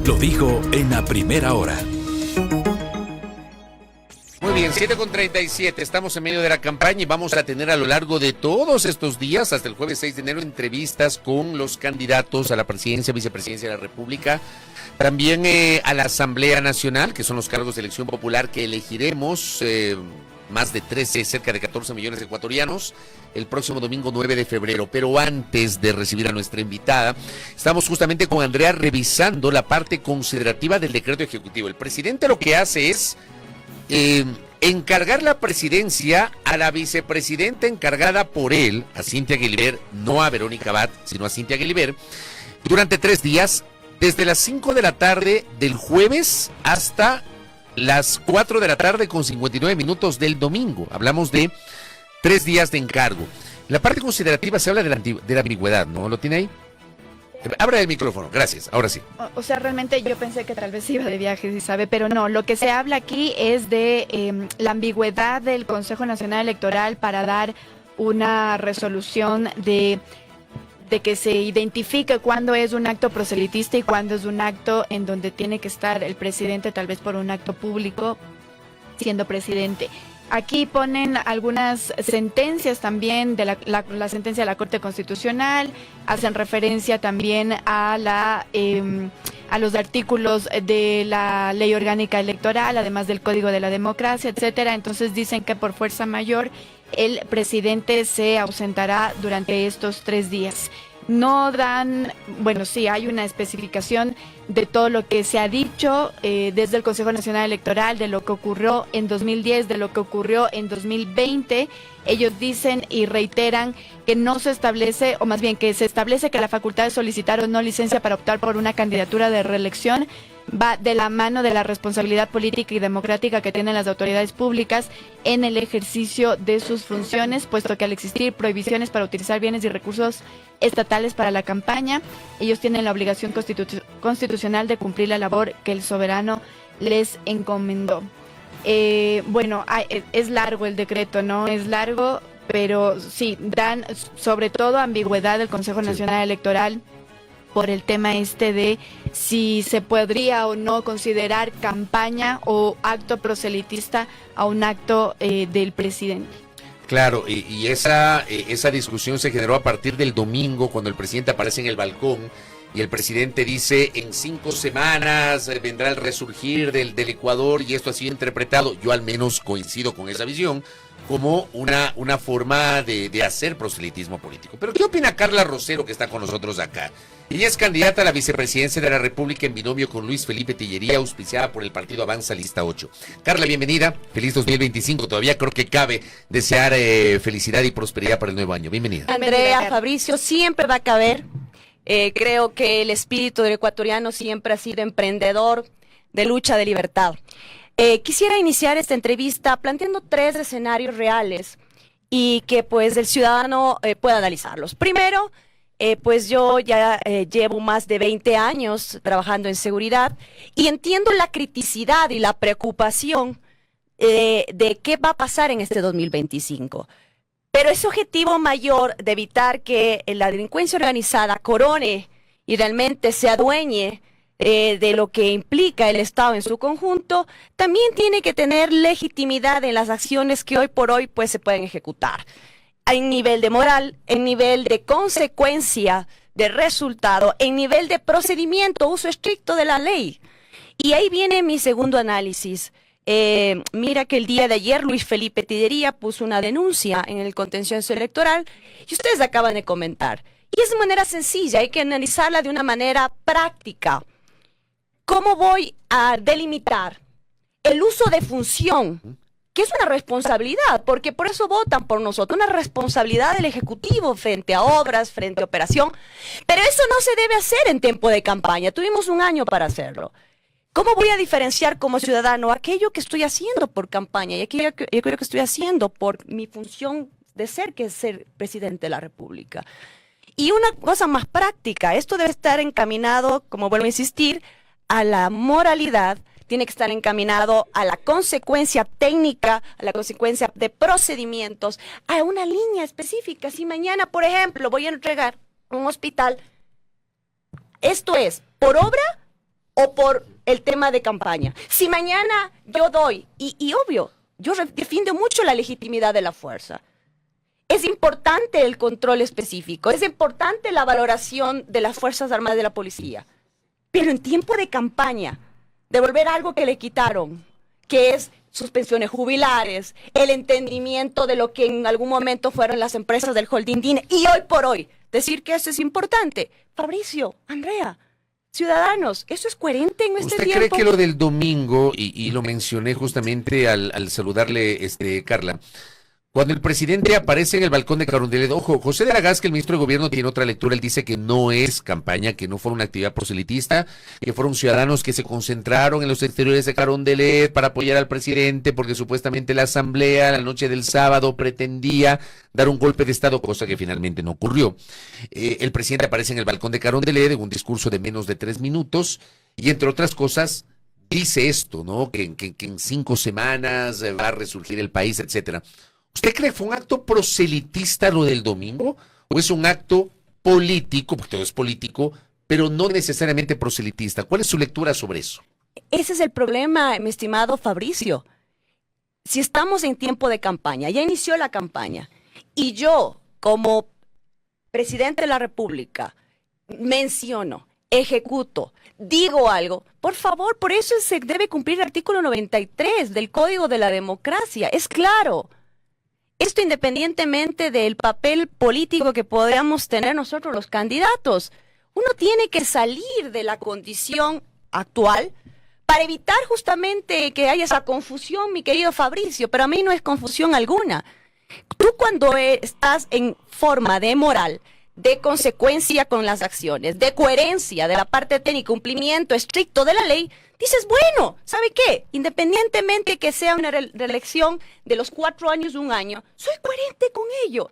Lo dijo en la primera hora. Muy bien, 7:37, estamos en medio de la campaña y vamos a tener a lo largo de todos estos días, hasta el jueves 6 de enero, entrevistas con los candidatos a la presidencia, vicepresidencia de la República, también a la Asamblea Nacional, que son los cargos de elección popular que elegiremos, más de 13, cerca de 14 millones de ecuatorianos, el próximo domingo 9 de febrero. Pero antes de recibir a nuestra invitada, estamos justamente con Andrea revisando la parte considerativa del decreto ejecutivo. El presidente lo que hace es encargar la presidencia a la vicepresidenta encargada por él, a Cynthia Guilibert, no a Verónica Abad, sino a Cynthia Guilibert, durante 3 días, desde las 5 de la tarde del jueves hasta las 4 de la tarde con 59 minutos del domingo. Hablamos de 3 días de encargo. En la parte considerativa se habla de la ambigüedad, ¿no? ¿Lo tiene ahí? Abra el micrófono, gracias, ahora sí. O sea, realmente yo pensé que tal vez iba de viaje, si sabe, pero no, lo que se habla aquí es de la ambigüedad del Consejo Nacional Electoral para dar una resolución de que se identifique cuándo es un acto proselitista y cuándo es un acto en donde tiene que estar el presidente, tal vez por un acto público, siendo presidente. Aquí ponen algunas sentencias también de la sentencia de la Corte Constitucional, hacen referencia también a los artículos de la Ley Orgánica Electoral, además del Código de la Democracia, etcétera. Entonces dicen que por fuerza mayor el presidente se ausentará durante estos 3 días. No dan, bueno, sí, hay una especificación de todo lo que se ha dicho desde el Consejo Nacional Electoral, de lo que ocurrió en 2010, de lo que ocurrió en 2020. Ellos dicen y reiteran que no se establece, o más bien que se establece que la facultad de solicitar o no licencia para optar por una candidatura de reelección va de la mano de la responsabilidad política y democrática que tienen las autoridades públicas en el ejercicio de sus funciones, puesto que al existir prohibiciones para utilizar bienes y recursos estatales para la campaña, ellos tienen la obligación constitucional de cumplir la labor que el soberano les encomendó. Bueno, es largo el decreto, ¿no? Es largo, pero sí, dan sobre todo ambigüedad del Consejo Nacional Electoral por el tema de si se podría o no considerar campaña o acto proselitista a un acto del presidente. Claro, y esa discusión se generó a partir del domingo, cuando el presidente aparece en el balcón y el presidente dice: en 5 semanas vendrá el resurgir del Ecuador, y esto ha sido interpretado, yo al menos coincido con esa visión, como una forma de hacer proselitismo político. Pero ¿qué opina Carla Rosero, que está con nosotros acá? Ella es candidata a la vicepresidencia de la República en binomio con Luis Felipe Tellería, auspiciada por el partido Avanza Lista 8. Carla, bienvenida. Feliz 2025. Todavía creo que cabe desear felicidad y prosperidad para el nuevo año. Bienvenida. Andrea, Fabricio, siempre va a caber. Creo que el espíritu del ecuatoriano siempre ha sido emprendedor, de lucha, de libertad. Quisiera iniciar esta entrevista planteando 3 escenarios reales y que pues el ciudadano pueda analizarlos. Primero, pues yo ya llevo más de 20 años trabajando en seguridad y entiendo la criticidad y la preocupación de qué va a pasar en este 2025. Pero ese objetivo mayor de evitar que la delincuencia organizada corone y realmente se adueñe de lo que implica el Estado en su conjunto, también tiene que tener legitimidad en las acciones que hoy por hoy pues se pueden ejecutar. En nivel de moral, en nivel de consecuencia, de resultado, en nivel de procedimiento, uso estricto de la ley. Y ahí viene mi segundo análisis. Mira que el día de ayer Luis Felipe Tellería puso una denuncia en el contencioso electoral y ustedes acaban de comentar. Y es de manera sencilla, hay que analizarla de una manera práctica. ¿Cómo voy a delimitar el uso de función? Que es una responsabilidad, porque por eso votan por nosotros, una responsabilidad del Ejecutivo frente a obras, frente a operación, pero eso no se debe hacer en tiempo de campaña, tuvimos 1 año para hacerlo. ¿Cómo voy a diferenciar como ciudadano aquello que estoy haciendo por campaña y aquello que estoy haciendo por mi función de ser, que es ser presidente de la República? Y una cosa más práctica, esto debe estar encaminado, como vuelvo a insistir, a la moralidad, tiene que estar encaminado a la consecuencia técnica, a la consecuencia de procedimientos, a una línea específica. Si mañana, por ejemplo, voy a entregar un hospital, esto es por obra o por el tema de campaña. Si mañana yo doy, y obvio, yo defiendo mucho la legitimidad de la fuerza. Es importante el control específico, es importante la valoración de las Fuerzas Armadas y de la policía. Pero en tiempo de campaña, devolver algo que le quitaron, que es suspensiones jubilares, el entendimiento de lo que en algún momento fueron las empresas del holding DINE, y hoy por hoy, decir que eso es importante. Fabricio, Andrea, ciudadanos, ¿eso es coherente en este tiempo? ¿Usted cree que lo del domingo, y lo mencioné justamente al saludarle, Carla, cuando el presidente aparece en el balcón de Carondelet, ojo, José de la Gasca, el ministro de Gobierno, tiene otra lectura, él dice que no es campaña, que no fue una actividad proselitista, que fueron ciudadanos que se concentraron en los exteriores de Carondelet para apoyar al presidente, porque supuestamente la asamblea la noche del sábado pretendía dar un golpe de Estado, cosa que finalmente no ocurrió. El presidente aparece en el balcón de Carondelet en un discurso de menos de 3 minutos, y entre otras cosas dice esto, ¿no? Que en 5 semanas va a resurgir el país, etcétera. ¿Usted cree que fue un acto proselitista lo del domingo? ¿O es un acto político, porque todo es político, pero no necesariamente proselitista? ¿Cuál es su lectura sobre eso? Ese es el problema, mi estimado Fabricio. Si estamos en tiempo de campaña, ya inició la campaña, y yo, como presidente de la República, menciono, ejecuto, digo algo, por favor, por eso se debe cumplir el artículo 93 del Código de la Democracia, es claro. Esto independientemente del papel político que podamos tener nosotros los candidatos. Uno tiene que salir de la condición actual para evitar justamente que haya esa confusión, mi querido Fabricio, pero a mí no es confusión alguna. Tú cuando estás en forma de moral, de consecuencia con las acciones, de coherencia de la parte técnica, cumplimiento estricto de la ley, dices, bueno, ¿sabe qué? Independientemente que sea una reelección de los 4 años, 1 año, soy coherente con ello,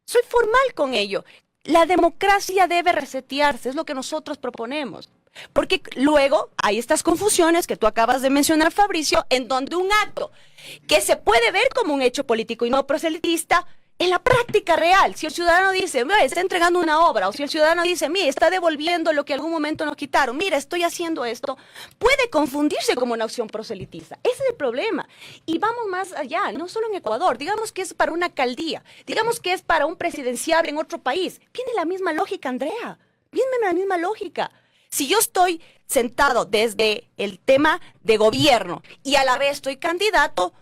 soy formal con ello. La democracia debe resetearse, es lo que nosotros proponemos. Porque luego hay estas confusiones que tú acabas de mencionar, Fabricio, en donde un acto que se puede ver como un hecho político y no proselitista, en la práctica real, si el ciudadano dice, mira, está entregando una obra, o si el ciudadano dice, mira, está devolviendo lo que algún momento nos quitaron, mira, estoy haciendo esto, puede confundirse como una acción proselitista. Ese es el problema. Y vamos más allá, no solo en Ecuador, digamos que es para una alcaldía, digamos que es para un presidencial en otro país. Viene la misma lógica, Andrea, viene la misma lógica. Si yo estoy sentado desde el tema de gobierno y a la vez estoy candidato,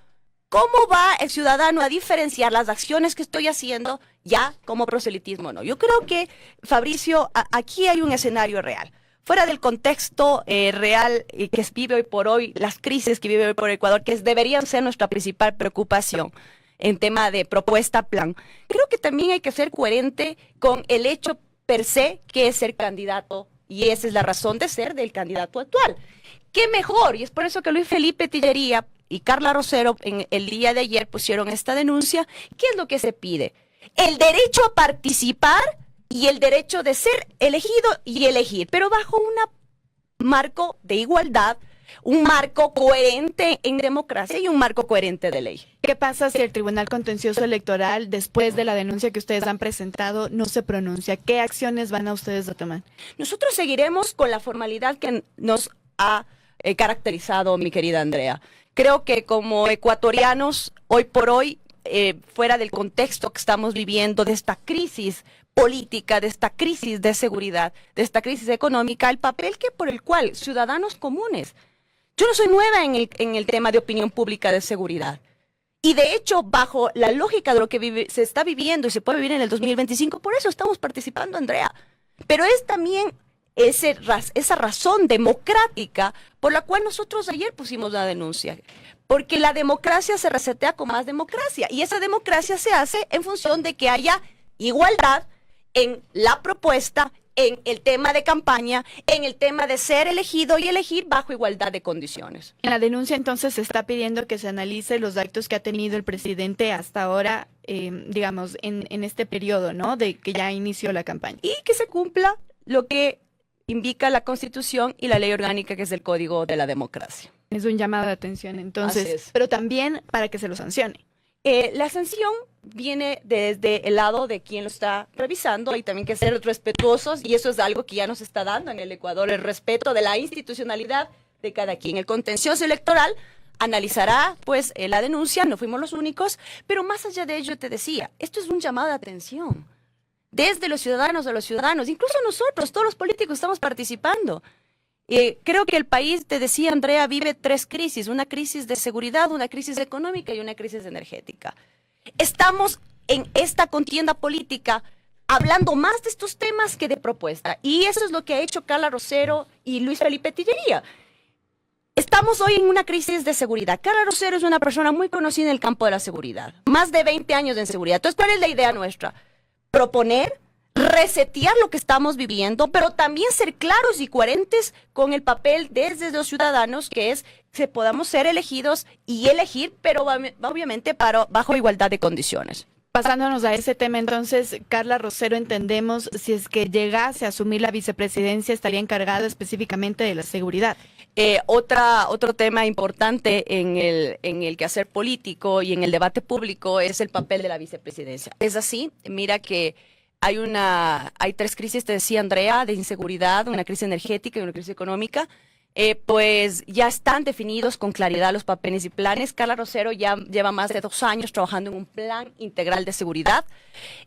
¿cómo va el ciudadano a diferenciar las acciones que estoy haciendo ya como proselitismo o no? Yo creo que, Fabricio, aquí hay un escenario real. Fuera del contexto real que vive hoy por hoy, las crisis que vive hoy por Ecuador, que deberían ser nuestra principal preocupación en tema de propuesta, plan, creo que también hay que ser coherente con el hecho per se que es ser candidato, y esa es la razón de ser del candidato actual. ¿Qué mejor? Y es por eso que Luis Felipe Tillería y Carla Rosero en el día de ayer pusieron esta denuncia. ¿Qué es lo que se pide? El derecho a participar y el derecho de ser elegido y elegir, pero bajo un marco de igualdad, un marco coherente en democracia y un marco coherente de ley. ¿Qué pasa si el Tribunal Contencioso Electoral, después de la denuncia que ustedes han presentado, no se pronuncia? ¿Qué acciones van a ustedes a tomar? Nosotros seguiremos con la formalidad que nos ha caracterizado, mi querida Andrea. Creo que como ecuatorianos, hoy por hoy, fuera del contexto que estamos viviendo, de esta crisis política, de esta crisis de seguridad, de esta crisis económica, el papel por el cual ciudadanos comunes, yo no soy nueva en el tema de opinión pública de seguridad. Y de hecho, bajo la lógica de lo que se está viviendo y se puede vivir en el 2025, por eso estamos participando, Andrea. Pero es también esa razón democrática por la cual nosotros ayer pusimos la denuncia. Porque la democracia se resetea con más democracia. Y esa democracia se hace en función de que haya igualdad en la propuesta, en el tema de campaña, en el tema de ser elegido y elegir bajo igualdad de condiciones. En la denuncia entonces se está pidiendo que se analice los actos que ha tenido el presidente hasta ahora, digamos, en este periodo, ¿no? De que ya inició la campaña. Y que se cumpla lo que indica la Constitución y la ley orgánica, que es el Código de la Democracia. Es un llamado de atención entonces, pero también para que se lo sancione. La sanción viene desde el lado de quien lo está revisando. Hay también que ser respetuosos y eso es algo que ya nos está dando en el Ecuador, el respeto de la institucionalidad de cada quien. El contencioso electoral analizará pues la denuncia, no fuimos los únicos, pero más allá de ello te decía, esto es un llamado de atención. Desde los ciudadanos a los ciudadanos, incluso nosotros, todos los políticos estamos participando. Creo que el país, te decía Andrea, vive 3 crisis, una crisis de seguridad, una crisis económica y una crisis energética. Estamos en esta contienda política hablando más de estos temas que de propuesta. Y eso es lo que ha hecho Carla Rosero y Luis Felipe Tillería. Estamos hoy en una crisis de seguridad. Carla Rosero es una persona muy conocida en el campo de la seguridad. Más de 20 años en seguridad. Entonces, ¿cuál es la idea nuestra? Proponer, resetear lo que estamos viviendo, pero también ser claros y coherentes con el papel desde los ciudadanos, que es que podamos ser elegidos y elegir, pero obviamente bajo igualdad de condiciones. Pasándonos a ese tema, entonces, Carla Rosero, entendemos, si es que llegase a asumir la vicepresidencia, estaría encargada específicamente de la seguridad. Otro tema importante en el quehacer político y en el debate público es el papel de la vicepresidencia. Es así, mira que hay 3 crisis, te decía Andrea, de inseguridad, una crisis energética y una crisis económica. Pues ya están definidos con claridad los papeles y planes. Carla Rosero ya lleva más de 2 años trabajando en un plan integral de seguridad.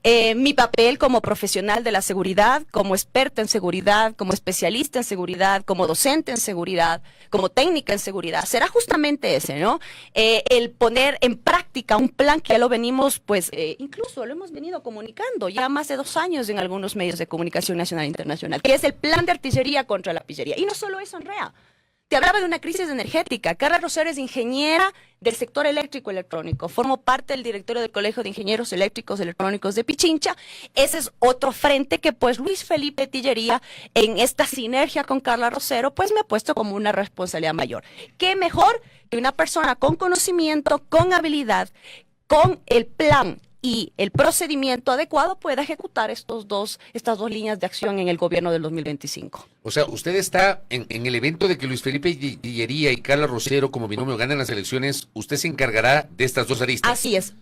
Mi papel como profesional de la seguridad, como experta en seguridad, como especialista en seguridad, como docente en seguridad, como técnica en seguridad, será justamente ese, ¿no? El poner en práctica un plan que ya lo venimos, pues, incluso lo hemos venido comunicando ya más de 2 años en algunos medios de comunicación nacional e internacional, que es el plan de artillería contra la pillería. Y no solo eso, Andrea. Te hablaba de una crisis energética. Carla Rosero es ingeniera del sector eléctrico electrónico. Formo parte del directorio del Colegio de Ingenieros Eléctricos Electrónicos de Pichincha. Ese es otro frente que pues Luis Felipe Tillería, en esta sinergia con Carla Rosero, pues me ha puesto como una responsabilidad mayor. ¿Qué mejor que una persona con conocimiento, con habilidad, con el plan y el procedimiento adecuado pueda ejecutar estas dos líneas de acción en el gobierno del 2025. O sea, usted está en el evento de que Luis Felipe Tillería y Carla Rosero como binomio ganen las elecciones, usted se encargará de estas 2 aristas. Así es,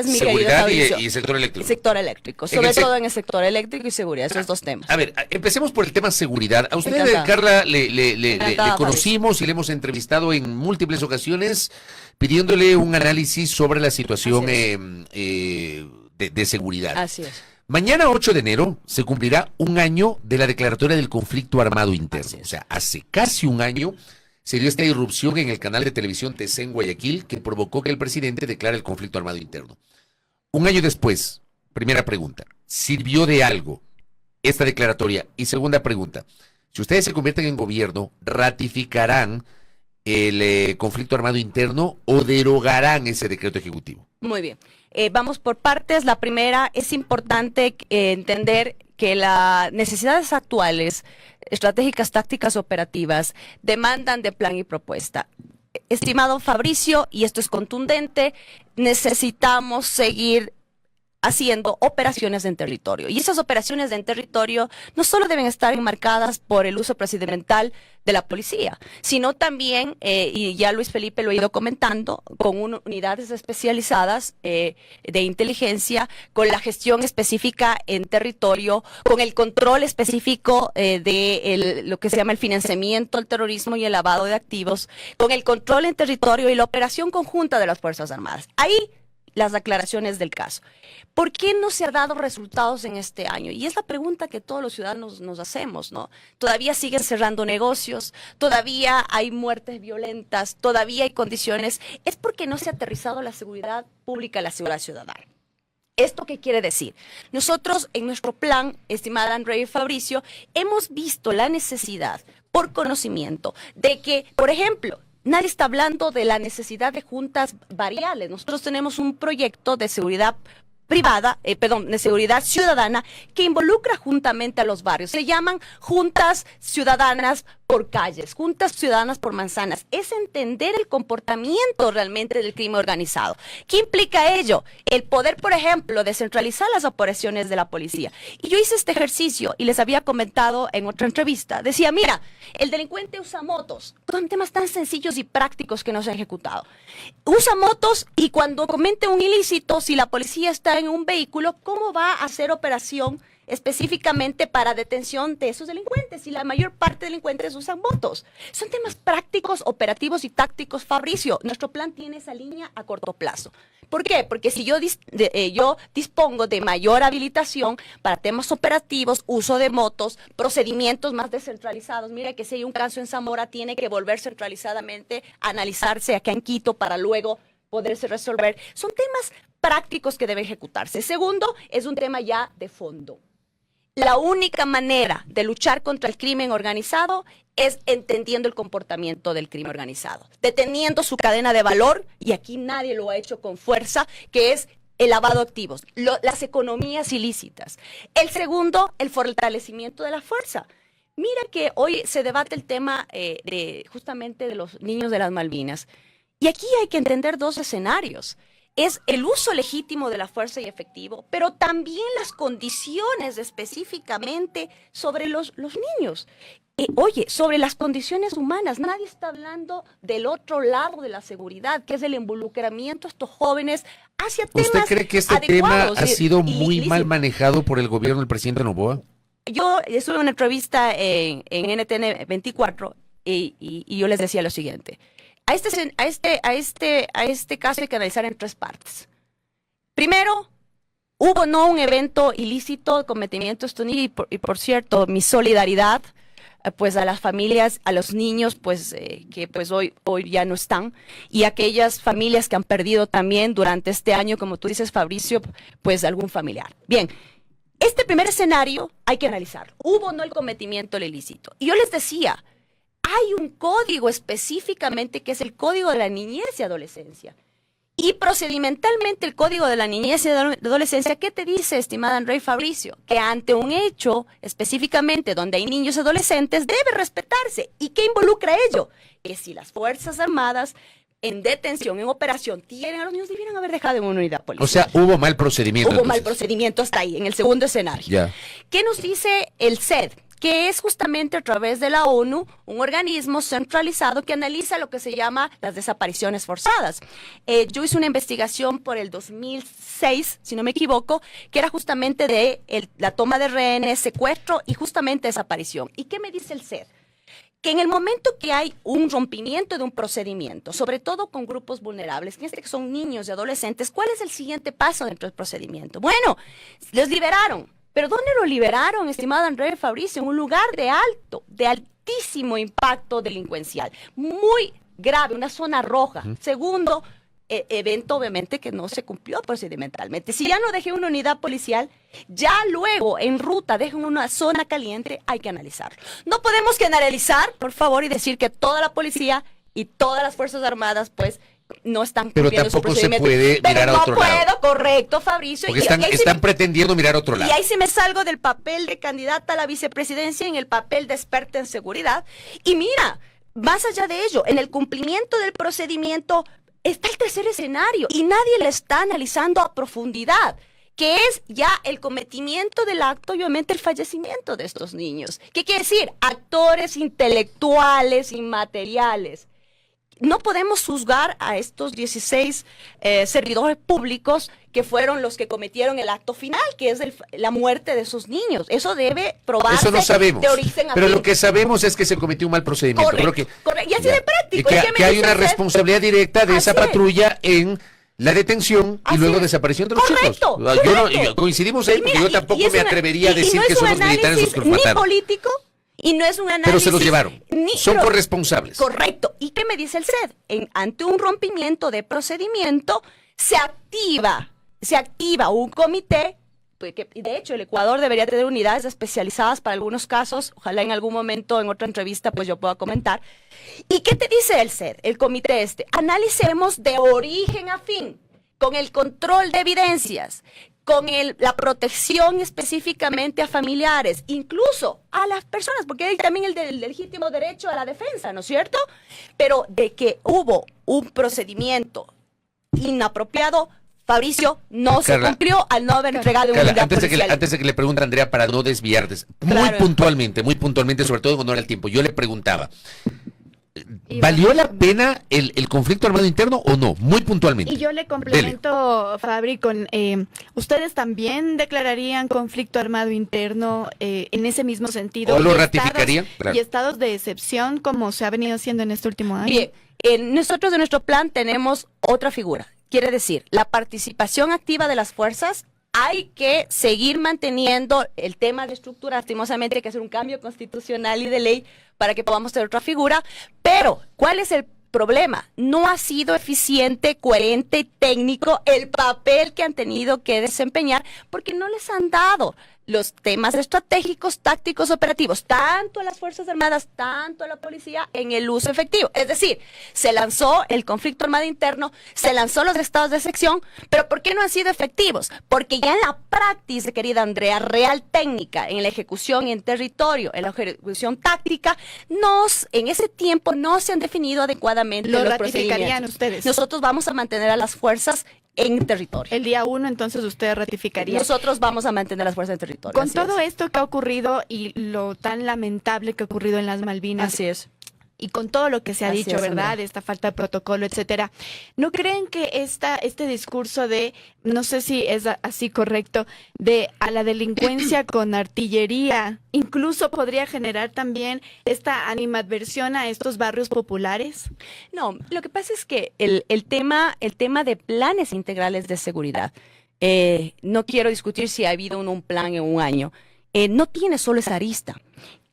mi seguridad querido Fabricio. Y sector eléctrico. Sector eléctrico, sobre todo en el sector eléctrico y seguridad, esos 2 temas. A ver, empecemos por el tema seguridad. A usted, Carla, le conocimos y le hemos entrevistado en múltiples ocasiones pidiéndole un análisis sobre la situación de seguridad. Así es. Mañana, 8 de enero, se cumplirá 1 año de la declaratoria del conflicto armado interno. O sea, hace casi 1 año se dio esta irrupción en el canal de televisión TC en Guayaquil que provocó que el presidente declare el conflicto armado interno. 1 año después, primera pregunta, ¿sirvió de algo esta declaratoria? Y segunda pregunta, si ustedes se convierten en gobierno, ¿ratificarán el conflicto armado interno o derogarán ese decreto ejecutivo? Muy bien. Vamos por partes. La primera, es importante entender que las necesidades actuales, estratégicas, tácticas, operativas, demandan de plan y propuesta. Estimado Fabricio, y esto es contundente, necesitamos seguir haciendo operaciones en territorio. Y esas operaciones en territorio no solo deben estar enmarcadas por el uso procedimental de la policía, sino también, y ya Luis Felipe lo ha ido comentando, con unidades especializadas de inteligencia, con la gestión específica en territorio, con el control específico de lo que se llama el financiamiento al terrorismo y el lavado de activos, con el control en territorio y la operación conjunta de las Fuerzas Armadas. Ahí las aclaraciones del caso. ¿Por qué no se ha dado resultados en este año? Y es la pregunta que todos los ciudadanos nos hacemos, ¿no? Todavía siguen cerrando negocios, todavía hay muertes violentas, todavía hay condiciones. Es porque no se ha aterrizado la seguridad pública, la seguridad ciudadana. ¿Esto qué quiere decir? Nosotros en nuestro plan, estimada Andrea y Fabricio, hemos visto la necesidad, por conocimiento, de que, por ejemplo, nadie está hablando de la necesidad de juntas variales. Nosotros tenemos un proyecto de seguridad privada, de seguridad ciudadana, que involucra juntamente a los barrios. Se llaman juntas ciudadanas por calles, juntas ciudadanas por manzanas. Es entender el comportamiento realmente del crimen organizado. ¿Qué implica ello? El poder, por ejemplo, descentralizar las operaciones de la policía. Y yo hice este ejercicio y les había comentado en otra entrevista. Decía, mira, el delincuente usa motos. Son temas tan sencillos y prácticos que no se han ejecutado. Usa motos y cuando comete un ilícito, si la policía está en un vehículo, ¿cómo va a hacer operación específicamente para detención de esos delincuentes? Y la mayor parte de delincuentes usan motos. Son temas prácticos, operativos y tácticos, Fabricio. Nuestro plan tiene esa línea a corto plazo. ¿Por qué? Porque si yo dispongo de mayor habilitación para temas operativos, uso de motos, procedimientos más descentralizados. Mira que si hay un caso en Zamora, tiene que volver centralizadamente a analizarse acá en Quito para luego poderse resolver. Son temas prácticos que deben ejecutarse. Segundo, es un tema ya de fondo. La única manera de luchar contra el crimen organizado es entendiendo el comportamiento del crimen organizado, deteniendo su cadena de valor, y aquí nadie lo ha hecho con fuerza, que es el lavado de activos, las economías ilícitas. El segundo, el fortalecimiento de la fuerza. Mira que hoy se debate el tema justamente de los niños de las Malvinas, y aquí hay que entender dos escenarios. Es el uso legítimo de la fuerza y efectivo, pero también las condiciones específicamente sobre los niños. Oye, sobre las condiciones humanas, nadie está hablando del otro lado de la seguridad, que es el involucramiento de estos jóvenes hacia temas ¿Usted cree que este adecuados, tema ha sido muy mal manejado por el gobierno del presidente Noboa? Yo estuve en una entrevista en NTN 24 y yo les decía lo siguiente. A este caso hay que analizar en tres partes. Primero, hubo no un evento ilícito de cometimiento de estos niños, y por cierto, mi solidaridad pues a las familias, a los niños pues que pues hoy ya no están, y aquellas familias que han perdido también durante este año, como tú dices, Fabricio, pues algún familiar. Bien, este primer escenario hay que analizarlo. ¿Hubo o no el cometimiento del ilícito? Y yo les decía, hay un código específicamente que es el Código de la Niñez y Adolescencia. Y procedimentalmente el Código de la Niñez y Adolescencia, ¿qué te dice, estimada Andrea y Fabricio? Que ante un hecho específicamente donde hay niños y adolescentes debe respetarse. ¿Y qué involucra ello? Que si las Fuerzas Armadas en detención, en operación, tienen a los niños, debieran haber dejado en una unidad policial. O sea, hubo mal procedimiento. Hubo mal procedimiento hasta ahí, en el segundo escenario. Ya. ¿Qué nos dice el CED? Que es justamente a través de la ONU un organismo centralizado que analiza lo que se llama las desapariciones forzadas. Yo hice una investigación por el 2006, si no me equivoco, que era justamente de la toma de rehenes, secuestro y justamente desaparición. ¿Y qué me dice el CED? Que en el momento que hay un rompimiento de un procedimiento, sobre todo con grupos vulnerables, que son niños y adolescentes, ¿cuál es el siguiente paso dentro del procedimiento? Bueno, los liberaron. ¿Pero dónde lo liberaron, estimado Andrea y Fabricio? En un lugar de altísimo impacto delincuencial, muy grave, una zona roja. Segundo, evento obviamente que no se cumplió procedimentalmente. Si ya no dejé una unidad policial, ya luego en ruta dejan una zona caliente, hay que analizarlo. No podemos generalizar, por favor, y decir que toda la policía y todas las Fuerzas Armadas, pues, no están cumpliendo su procedimiento. Pero tampoco se puede mirar a otro lado. Pero no puedo, correcto, Fabricio. Porque están pretendiendo mirar a otro lado. Y ahí sí me salgo del papel de candidata a la vicepresidencia en el papel de experta en seguridad. Y mira, más allá de ello, en el cumplimiento del procedimiento está el tercer escenario y nadie le está analizando a profundidad, que es ya el cometimiento del acto y obviamente el fallecimiento de estos niños. ¿Qué quiere decir? Actores intelectuales, inmateriales. No podemos juzgar a estos 16 servidores públicos que fueron los que cometieron el acto final, que es la muerte de esos niños. Eso debe probarse. Eso no sabemos. De origen a pero fin. Lo que sabemos es que se cometió un mal procedimiento. Correcto. Y así de práctico. Y que hay una responsabilidad directa de esa patrulla en la detención y luego desaparición de los chicos. Coincidimos ahí, porque yo tampoco me atrevería a decir que son los militares los que los mataron. Ni político. Y no es un análisis. Pero se los llevaron. Son corresponsables. Correcto. ¿Y qué me dice el CED? Ante un rompimiento de procedimiento, se activa un comité, y de hecho el Ecuador debería tener unidades especializadas para algunos casos. Ojalá en algún momento, en otra entrevista, pues yo pueda comentar. ¿Y qué te dice el CED, el comité Analicemos de origen a fin, con el control de evidencias, con la protección específicamente a familiares, incluso a las personas, porque hay también el del legítimo derecho a la defensa, ¿no es cierto? Pero de que hubo un procedimiento inapropiado, Fabricio, no se cumplió al no haber entregado una unidad policial. Antes de que le pregunte a Andrea, para no desviarte, Claro. muy puntualmente, sobre todo en honor al tiempo, yo le preguntaba, ¿valió la pena el conflicto armado interno o no? Muy puntualmente. Y yo le complemento, Fabri, con ¿ustedes también declararían conflicto armado interno en ese mismo sentido? ¿O lo Y ratificarían? Claro. Y estados de excepción, como se ha venido haciendo en este último año. Bien, nosotros en nuestro plan tenemos otra figura. Quiere decir, la participación activa de las fuerzas. Hay que seguir manteniendo el tema de estructura, lastimosamente hay que hacer un cambio constitucional y de ley para que podamos tener otra figura, pero ¿cuál es el problema? No ha sido eficiente, coherente y técnico el papel que han tenido que desempeñar porque no les han dado los temas estratégicos, tácticos, operativos, tanto a las Fuerzas Armadas, tanto a la policía en el uso efectivo. Es decir, se lanzó el conflicto armado interno, se lanzó los estados de excepción, pero ¿por qué no han sido efectivos? Porque ya en la práctica, querida Andrea, real técnica, en la ejecución en territorio, en la ejecución táctica, en ese tiempo no se han definido adecuadamente ¿Lo los ratificarían procedimientos. ustedes? Nosotros vamos a mantener a las fuerzas en territorio. El día 1, entonces, usted ratificaría. Nosotros vamos a mantener las fuerzas en territorio. Con así todo es. esto que ha ocurrido y lo tan lamentable que ha ocurrido en las Malvinas, Así es. y con todo lo que se ha Así dicho, es, ¿verdad? Andrea. Esta falta de protocolo, etcétera. ¿No creen que este discurso de, no sé si es así correcto, de a la delincuencia con artillería, incluso podría generar también esta animadversión a estos barrios populares? No, lo que pasa es que el tema de planes integrales de seguridad, no quiero discutir si ha habido un plan en un año, no tiene solo esa arista.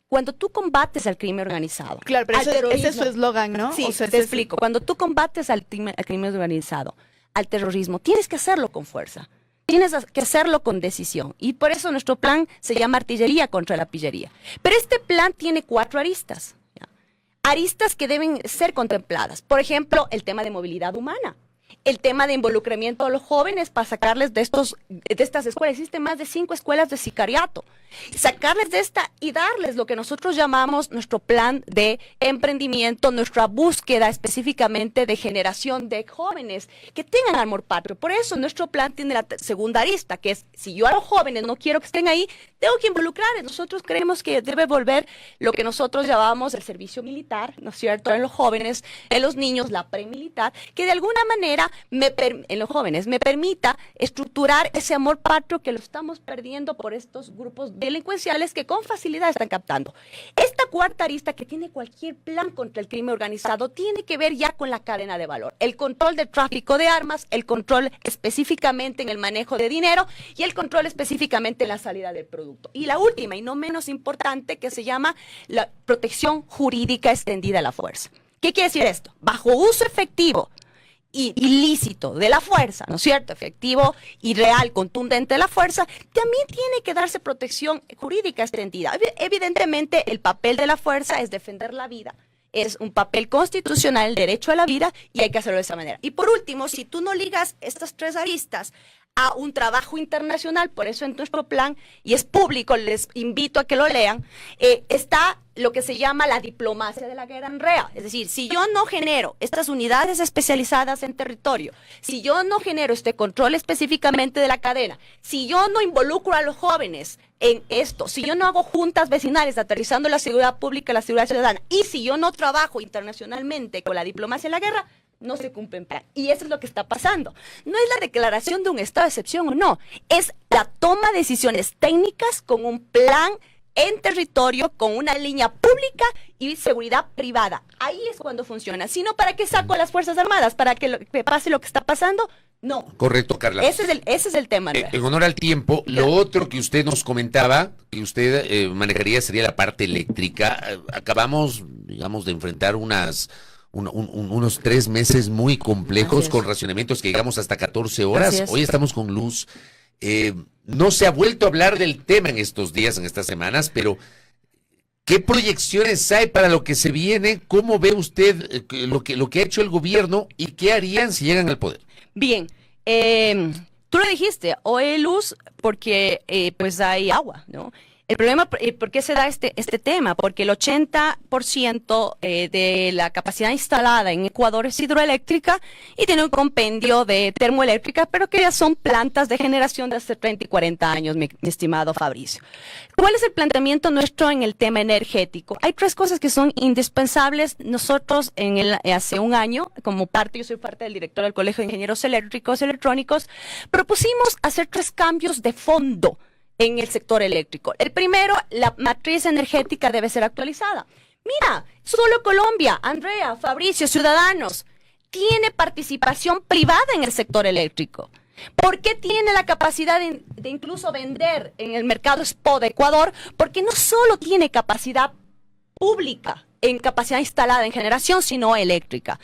Cuando tú combates al crimen organizado, Claro, pero al ese es su terrorismo, eslogan, ¿no? Sí, O sea, te ese es- explico. Cuando tú combates al crimen organizado, al terrorismo, tienes que hacerlo con fuerza. Tienes que hacerlo con decisión. Y por eso nuestro plan se llama Artillería contra la Pillería. Pero este plan tiene 4 aristas. ¿Ya? Aristas que deben ser contempladas. Por ejemplo, el tema de movilidad humana. El tema de involucramiento a los jóvenes para sacarles de estas escuelas. Existen más de 5 escuelas de sicariato. Sacarles de esta y darles lo que nosotros llamamos nuestro plan de emprendimiento, nuestra búsqueda específicamente de generación de jóvenes que tengan amor patrio. Por eso nuestro plan tiene la segunda arista, que es, si yo a los jóvenes no quiero que estén ahí, tengo que involucrarles. Nosotros creemos que debe volver lo que nosotros llamamos el servicio militar, ¿no es cierto?, en los jóvenes, en los niños, la premilitar, que de alguna manera en los jóvenes me permita estructurar ese amor patrio que lo estamos perdiendo por estos grupos delincuenciales que con facilidad están captando. Esta cuarta arista que tiene cualquier plan contra el crimen organizado tiene que ver ya con la cadena de valor, el control del tráfico de armas, el control específicamente en el manejo de dinero y el control específicamente en la salida del producto. Y la última y no menos importante, que se llama la protección jurídica extendida a la fuerza. ¿Qué quiere decir esto? Bajo uso efectivo y ilícito de la fuerza, ¿no es cierto?, efectivo y real, contundente de la fuerza, también tiene que darse protección jurídica extendida. Evidentemente, el papel de la fuerza es defender la vida, es un papel constitucional, el derecho a la vida, y hay que hacerlo de esa manera. Y por último, si tú no ligas estas 3 aristas a un trabajo internacional, por eso en nuestro plan, y es público, les invito a que lo lean, está lo que se llama la diplomacia de la guerra en rea. Es decir, si yo no genero estas unidades especializadas en territorio, si yo no genero este control específicamente de la cadena, si yo no involucro a los jóvenes en esto, si yo no hago juntas vecinales aterrizando la seguridad pública, la seguridad ciudadana, y si yo no trabajo internacionalmente con la diplomacia de la guerra, no se cumple en plan. Y eso es lo que está pasando. No es la declaración de un estado de excepción o no, es la toma de decisiones técnicas con un plan en territorio, con una línea pública y seguridad privada. Ahí es cuando funciona. Si no, ¿para qué saco a las Fuerzas Armadas? ¿Para que pase lo que está pasando? No. Correcto, Carla. Ese es el tema. En honor al tiempo, lo otro que usted nos comentaba, que usted manejaría, sería la parte eléctrica. Acabamos, digamos, de enfrentar unos 3 meses muy complejos con racionamientos que llegamos hasta 14 horas. Hoy estamos con luz. No se ha vuelto a hablar del tema en estos días, en estas semanas, pero ¿qué proyecciones hay para lo que se viene? ¿Cómo ve usted lo que ha hecho el gobierno y qué harían si llegan al poder? Bien, Tú lo dijiste, hoy hay luz porque pues hay agua, ¿no? El problema, ¿por qué se da este tema? Porque el 80% de la capacidad instalada en Ecuador es hidroeléctrica y tiene un compendio de termoeléctrica, pero que ya son plantas de generación de hace 30 y 40 años, mi estimado Fabricio. ¿Cuál es el planteamiento nuestro en el tema energético? Hay 3 cosas que son indispensables. Nosotros hace un año, yo soy parte del director del Colegio de Ingenieros Eléctricos y Electrónicos, propusimos hacer 3 cambios de fondo en el sector eléctrico. El primero, la matriz energética debe ser actualizada. Mira, solo Colombia, Andrea, Fabricio, ciudadanos, tiene participación privada en el sector eléctrico. ¿Por qué tiene la capacidad de incluso vender en el mercado spot de Ecuador? Porque no solo tiene capacidad pública en capacidad instalada en generación, sino eléctrica.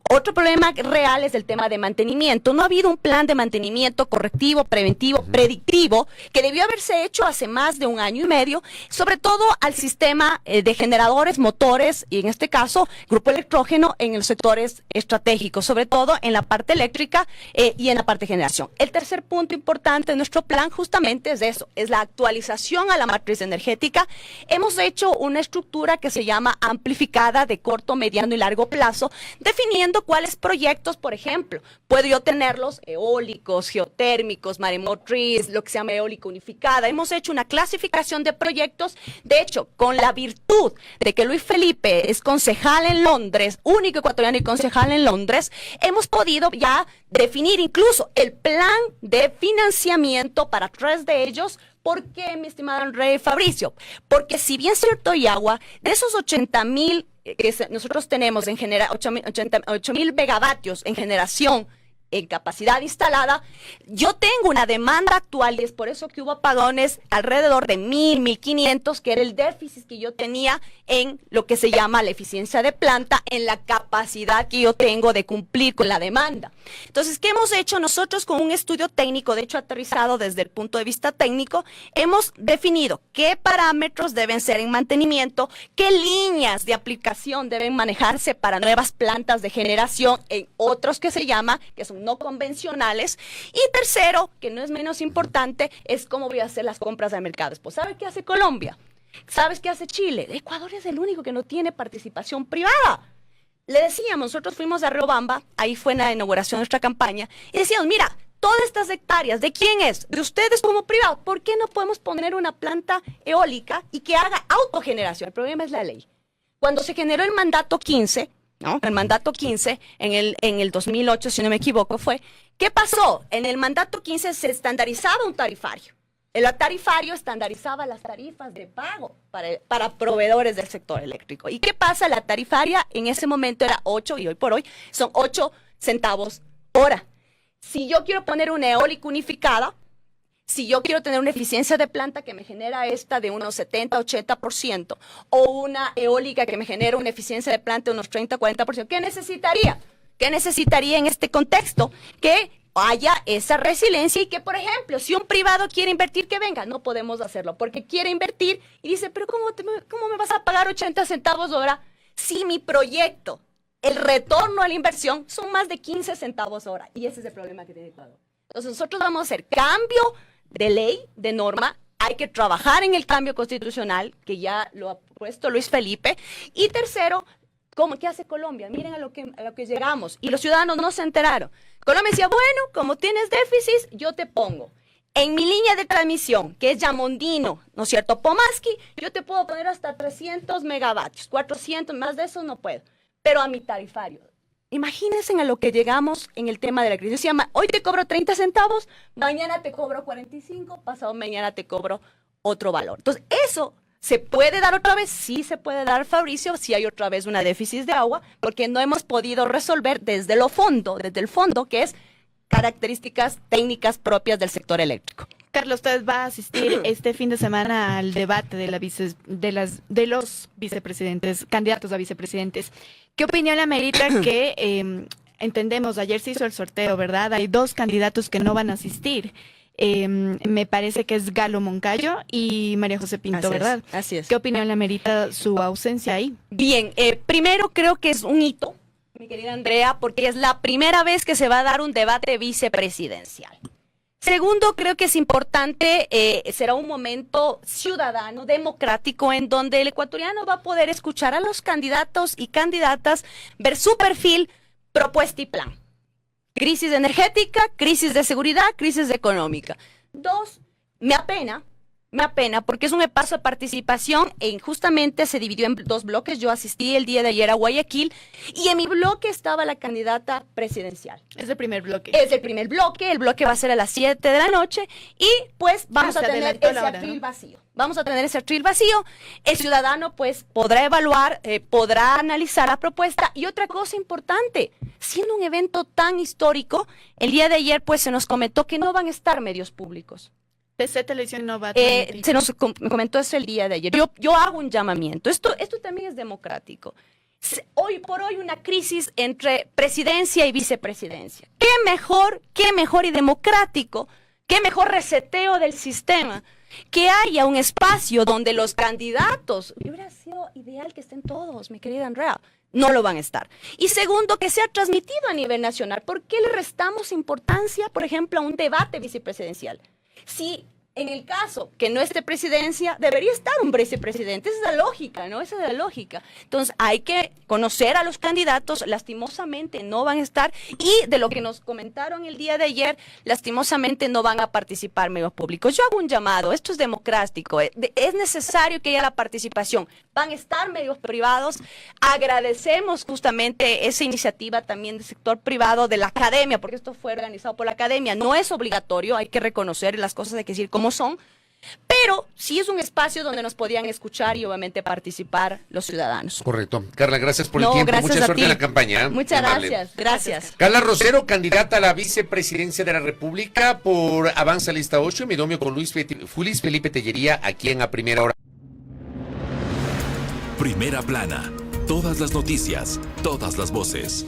Otro problema real es el tema de mantenimiento. No ha habido un plan de mantenimiento correctivo, preventivo, predictivo, que debió haberse hecho hace más de 1 año y medio, sobre todo al sistema de generadores, motores, y en este caso, grupo electrógeno en los sectores estratégicos, sobre todo en la parte eléctrica y en la parte de generación. El tercer punto importante de nuestro plan justamente es eso, es la actualización a la matriz energética. Hemos hecho una estructura que se llama amplificada de corto, mediano y largo plazo, definiendo cuáles proyectos, por ejemplo, puedo yo tenerlos eólicos, geotérmicos, maremotriz, lo que se llama eólica unificada. Hemos hecho una clasificación de proyectos. De hecho, con la virtud de que Luis Felipe es concejal en Londres, único ecuatoriano y concejal en Londres, hemos podido ya definir incluso el plan de financiamiento para 3 de ellos. ¿Por qué, mi estimado André Fabricio? Porque si bien cierto hay agua, de esos 80,000 que nosotros tenemos en 8,000 megavatios en generación en capacidad instalada, yo tengo una demanda actual y es por eso que hubo apagones alrededor de 1,500, que era el déficit que yo tenía en lo que se llama la eficiencia de planta, en la capacidad que yo tengo de cumplir con la demanda. Entonces, ¿qué hemos hecho nosotros con un estudio técnico, de hecho aterrizado desde el punto de vista técnico? Hemos definido qué parámetros deben ser en mantenimiento, qué líneas de aplicación deben manejarse para nuevas plantas de generación en otros que se llama, que son no convencionales. Y tercero, que no es menos importante, es cómo voy a hacer las compras al mercado. Pues, ¿sabe qué hace Colombia? ¿Sabes qué hace Chile? Ecuador es el único que no tiene participación privada. Le decíamos, nosotros fuimos a Riobamba, ahí fue en la inauguración de nuestra campaña, y decíamos, mira, todas estas hectáreas, ¿de quién es? De ustedes como privado. ¿Por qué no podemos poner una planta eólica y que haga autogeneración? El problema es la ley. Cuando se generó el mandato 15, ¿no? El mandato 15 en el 2008, si no me equivoco, ¿qué pasó? En el mandato 15 se estandarizaba un tarifario. El tarifario estandarizaba las tarifas de pago para proveedores del sector eléctrico. ¿Y qué pasa? La tarifaria en ese momento era 8 y hoy por hoy son 8 centavos hora. Si yo quiero poner una eólica unificada, si yo quiero tener una eficiencia de planta que me genera esta de unos 70-80% o una eólica que me genera una eficiencia de planta de unos 30-40%, ¿qué necesitaría? ¿Qué necesitaría en este contexto? Que haya esa resiliencia y que, por ejemplo, si un privado quiere invertir, que venga. No podemos hacerlo porque quiere invertir y dice, pero ¿cómo me vas a pagar 80 centavos hora si mi proyecto, el retorno a la inversión son más de 15 centavos hora? Y ese es el problema que tiene Ecuador. Entonces nosotros vamos a hacer cambio de ley, de norma. Hay que trabajar en el cambio constitucional, que ya lo ha puesto Luis Felipe. Y tercero, ¿qué hace Colombia? Miren a lo que llegamos. Y los ciudadanos no se enteraron. Colombia decía, bueno, como tienes déficit, yo te pongo. En mi línea de transmisión, que es Yamondino, ¿no es cierto? Pomaski, yo te puedo poner hasta 300 megavatios, 400, más de eso no puedo. Pero a mi tarifario. Imagínense a lo que llegamos en el tema de la crisis. Decía, hoy te cobro 30 centavos, mañana te cobro 45, pasado mañana te cobro otro valor. Entonces, eso ¿se puede dar otra vez? Sí se puede dar, Fabricio, si hay otra vez una déficit de agua, porque no hemos podido resolver desde el fondo, que es características técnicas propias del sector eléctrico. Carlos, usted va a asistir este fin de semana al debate de los vicepresidentes, candidatos a vicepresidentes. ¿Qué opinión le amerita que, entendemos, ayer se hizo el sorteo, ¿verdad? Hay 2 candidatos que no van a asistir. Me parece que es Galo Moncayo y María José Pinto, ¿verdad? Así es. ¿Qué opinión le amerita su ausencia ahí? Bien, primero creo que es un hito, mi querida Andrea, porque es la primera vez que se va a dar un debate vicepresidencial. Segundo, creo que es importante, será un momento ciudadano, democrático, en donde el ecuatoriano va a poder escuchar a los candidatos y candidatas, ver su perfil, propuesta y plan. Crisis energética, crisis de seguridad, crisis económica. Dos, me apena, porque es un espacio de participación e justamente se dividió en 2 bloques. Yo asistí el día de ayer a Guayaquil y en mi bloque estaba la candidata presidencial. Es el primer bloque. Es el primer bloque, el bloque va a ser a las 7 de la noche y pues vamos a tener ese atril vacío. Vamos a tener ese atril vacío. El ciudadano pues podrá evaluar, podrá analizar la propuesta. Y otra cosa importante, siendo un evento tan histórico, el día de ayer pues se nos comentó que no van a estar medios públicos. TC Televisión no va a transmitir. Se nos comentó eso el día de ayer. Yo hago un llamamiento. Esto también es democrático. Hoy por hoy una crisis entre presidencia y vicepresidencia. ¿Qué mejor y democrático? ¿Qué mejor reseteo del sistema? Que haya un espacio donde los candidatos, hubiera sido ideal que estén todos, mi querida Andrea, no lo van a estar. Y segundo, que sea transmitido a nivel nacional. ¿Por qué le restamos importancia, por ejemplo, a un debate vicepresidencial? Si en el caso que no esté presidencia, debería estar un vicepresidente. Esa es la lógica, ¿no? Esa es la lógica. Entonces, hay que conocer a los candidatos. Lastimosamente no van a estar. Y de lo que nos comentaron el día de ayer, lastimosamente no van a participar medios públicos. Yo hago un llamado. Esto es democrático. Es necesario que haya la participación. Van a estar medios privados. Agradecemos justamente esa iniciativa también del sector privado, de la academia, porque esto fue organizado por la academia. No es obligatorio, hay que reconocer las cosas, hay que decir cómo son, pero sí es un espacio donde nos podían escuchar y obviamente participar los ciudadanos. Correcto. Carla, gracias por el tiempo. Mucha suerte en la campaña. Muchas gracias. Carla Rosero, candidata a la vicepresidencia de la República por Avanza Lista 8, mi binomio con Luis Felipe Tellería, aquí en A Primera Hora. Primera Plana. Todas las noticias, todas las voces.